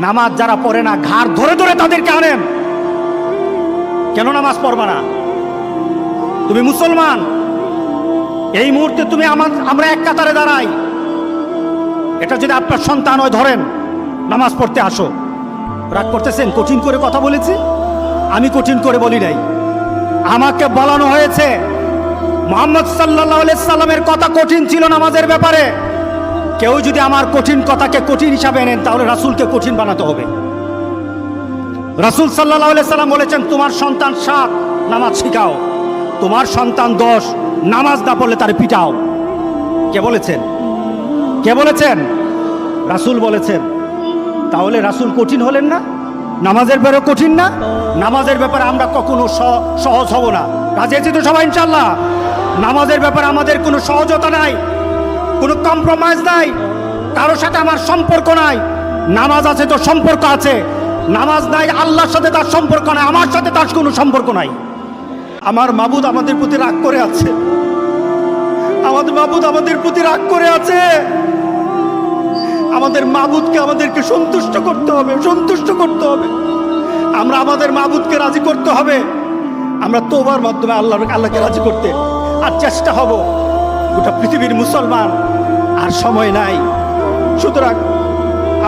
নামাজ যারা পড়ে না ঘাড় ধরে ধরে তাদেরকে আনেন। কেন নামাজ পড়বা না? তুমি মুসলমান, এই মুহূর্তে তুমি আমরা এক কাতারে দাঁড়াই। এটা যদি আপনার সন্তান হয়, ধরেন নামাজ পড়তে আসো। রাগ করতেছেন? কঠিন করে কথা বলেছি? আমি কঠিন করে বলি নাই। আমাকে বলানো হয়েছে মুহাম্মদ সাল্লাল্লাহু আলাইহি সাল্লামের কথা কঠিন ছিল নামাজের ব্যাপারে। কেউ যদি আমার কঠিন কথাকে কঠিন হিসাবে নেন, তাহলে রাসূলকে কঠিন বানাতে হবে। রাসূল সাল্লাল্লাহু আলাইহি সাল্লাম বলেছেন, তোমার সন্তান 7 নামাজ শিখাও, তোমার সন্তান 10 নামাজ না পড়লে তারে পিটাও। কে বলেছেন? কে বলেছেন? রাসূল বলেছেন। তাহলে রাসূল কঠিন হলেন না? নামাজের ব্যাপারে কঠিন না? নামাজের ব্যাপারে আমরা কখনো সহজ হব না। রাজি আছি তো সবাই ইনশাআল্লাহ? নামাজের ব্যাপারে আমাদের কোনো সহজতা নাই, কোনো কম্প্রোমাইজ নাই, কারোর সাথে আমার সম্পর্ক নাই। নামাজ আছে তো সম্পর্ক আছে, নামাজ নাই আল্লাহর সাথে তার সম্পর্ক নাই, আমার সাথে তার কোনো সম্পর্ক নাই। আমার মাবুদ আমাদের প্রতি রাগ করে আছে, আমাদের মাবুদ আমাদের প্রতি রাগ করে আছে। আমাদের মাবুদকে আমাদেরকে সন্তুষ্ট করতে হবে, সন্তুষ্ট করতে হবে। আমরা আমাদের মাবুদকে রাজি করতে হবে। আমরা তওবার মাধ্যমে আল্লাহকে রাজি করতে আর চেষ্টা হব। গোটা পৃথিবীর মুসলমান আর সময় নাই। সুতরাং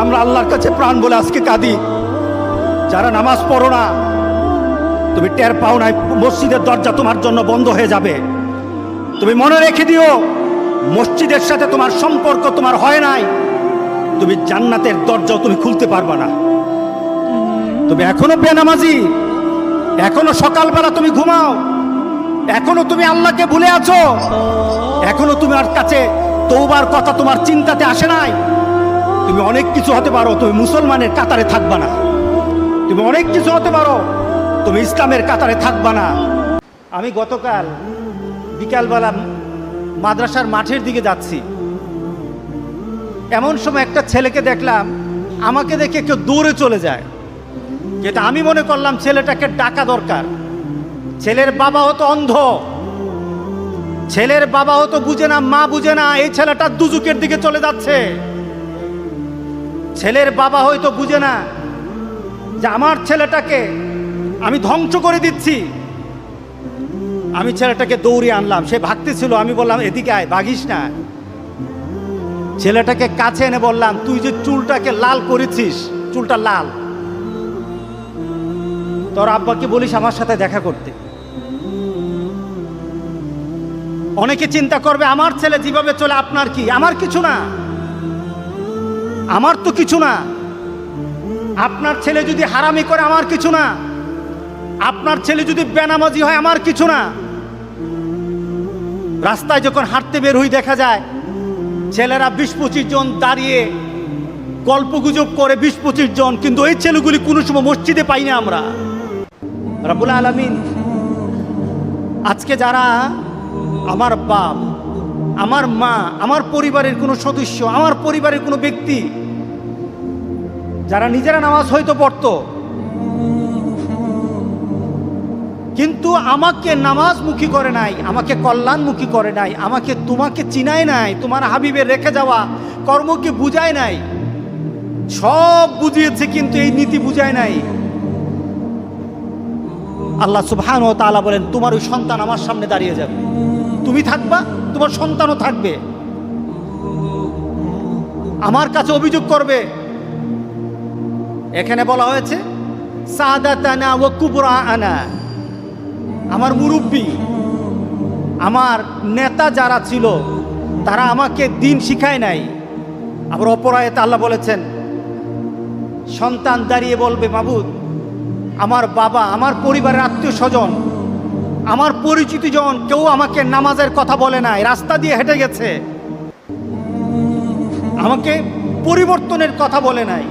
আমরা আল্লাহর কাছে প্রাণ বলে আজকে কাঁদি। যারা নামাজ পড়ো না, তুমি টের পাও নাই মসজিদের দরজা তোমার জন্য বন্ধ হয়ে যাবে। তুমি মনে রেখে দিও, মসজিদের সাথে তোমার সম্পর্ক তোমার হয় নাই, তুমি জান্নাতের দরজাও তুমি খুলতে পারবা না। তুমি এখনো বেনামাজি, এখনো সকালবেলা তুমি ঘুমাও, এখনো তুমি আল্লাহকে ভুলে আছো, এখনো তোমার কাছে তওবার কথা তোমার চিন্তাতে আসে নাই। তুমি অনেক কিছু হতে পারো, তুমি মুসলমানের কাতারে থাকবা না। তুমি অনেক কিছু হতে পারো, তুমি ইসলামের কাতারে থাকবা না। আমি গতকাল বিকালবেলা মাদ্রাসার মাঠের দিকে যাচ্ছি, এমন সময় একটা ছেলেকে দেখলাম, আমাকে দেখে কেউ দৌড়ে চলে যায়। যেটা আমি মনে করলাম ছেলেটাকে ডাকা দরকার। ছেলের বাবা হতো অন্ধ, ছেলের বাবা হতো বুঝে না, মা বুঝে না, এই ছেলেটা দুজুকের দিকে চলে যাচ্ছে। ছেলের বাবা হয়তো বুঝে না যে আমার ছেলেটাকে আমি ধ্বংস করে দিচ্ছি। আমি ছেলেটাকে দৌড়িয়ে আনলাম, সে ভাগতেছিল। আমি বললাম এদিকে আয়, ভাগিস না। ছেলেটাকে কাছে এনে বললাম, তুই যে চুলটাকে লাল করেছিস, চুলটা লাল, তোর আব্বাকে বলিস আমার সাথে দেখা করতে। অনেকে চিন্তা করবে আমার ছেলে যেভাবে চলে আপনার কি? আমার কিছু না, আমার তো কিছু না। আপনার ছেলে যদি হারামি করে আমার কিছু না, আপনার ছেলে যদি বেনামাজি হয় আমার কিছু না। রাস্তায় যখন হাঁটতে বের হই দেখা যায় ছেলেরা 20-25 জন দাঁড়িয়ে গল্পগুজব করে, 20-25 জন, কিন্তু এই ছেলেগুলি কোনো সময় মসজিদে পাই না আমরা। রব্বুল আলামিন আজকে যারা আমার বাপ, আমার মা, আমার পরিবারের কোনো সদস্য, আমার পরিবারের কোনো ব্যক্তি যারা নিজেরা নামাজ হয়তো পড়তো, কিন্তু আমাকে নামাজমুখী করে নাই, আমাকে কল্যাণমুখী করে নাই, আমাকে তোমাকে চিনায় নাই, তোমার হাবিবের রেখে যাওয়া কর্মকে বুঝায় নাই। সব বুঝিয়েছে কিন্তু এই নীতি বুঝায় নাই। আল্লাহ সুবহানাহু ওয়া তাআলা বলেন, তোমার ওই সন্তান আমার সামনে দাঁড়িয়ে যাবে, তুমি থাকবা, তোমার সন্তানও থাকবে, আমার কাছে অভিযোগ করবে। এখানে বলা হয়েছে সাদাতানা ওয়া কুবরাআনা, আমার মুরব্বী, আমার নেতা যারা ছিল তারা আমাকে দিন শিখায় নাই। আবার অপর আয়াতে আল্লাহ বলেছেন, সন্তান দাঁড়িয়ে বলবে, মাবুদ, আমার বাবা, আমার পরিবারের আত্মীয় স্বজন, আমার পরিচিত জন কেউ আমাকে নামাজের কথা বলে নাই, রাস্তা দিয়ে হেঁটে গেছে, আমাকে পরিবর্তনের কথা বলে নাই।